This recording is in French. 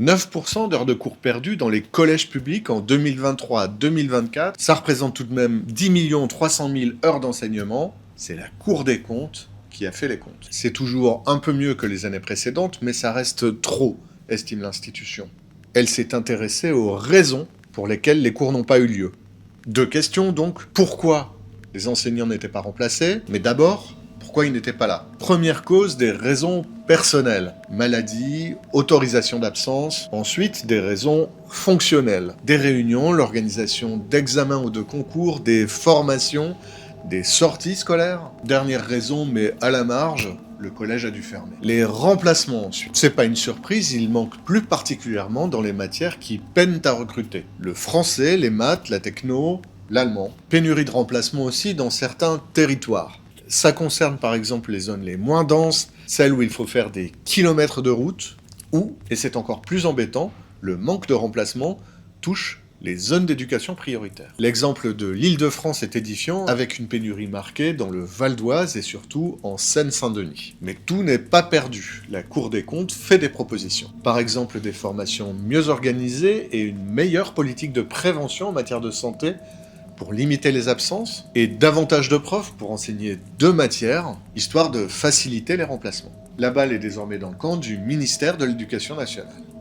9% d'heures de cours perdues dans les collèges publics en 2023 à 2024, ça représente tout de même 10 300 000 heures d'enseignement. C'est la Cour des comptes qui a fait les comptes. C'est toujours un peu mieux que les années précédentes, mais ça reste trop, estime l'institution. Elle s'est intéressée aux raisons pour lesquelles les cours n'ont pas eu lieu. 2 questions donc. Pourquoi les enseignants n'étaient pas remplacés? Mais d'abord, pourquoi ils n'étaient pas là? Première cause, des raisons personnelles. Maladie, autorisation d'absence. Ensuite, des raisons fonctionnelles. Des réunions, l'organisation d'examens ou de concours, des formations, des sorties scolaires. Dernière raison, mais à la marge, le collège a dû fermer. Les remplacements ensuite. C'est pas une surprise, il manque plus particulièrement dans les matières qui peinent à recruter. Le français, les maths, la techno, l'allemand. Pénurie de remplacement aussi dans certains territoires. Ça concerne par exemple les zones les moins denses, celles où il faut faire des kilomètres de route, ou, et c'est encore plus embêtant, le manque de remplacement touche les zones d'éducation prioritaire. L'exemple de l'Île-de-France est édifiant, avec une pénurie marquée dans le Val d'Oise et surtout en Seine-Saint-Denis. Mais tout n'est pas perdu. La Cour des comptes fait des propositions. Par exemple, des formations mieux organisées et une meilleure politique de prévention en matière de santé pour limiter les absences, et davantage de profs pour enseigner 2 matières, histoire de faciliter les remplacements. La balle est désormais dans le camp du ministère de l'Éducation nationale.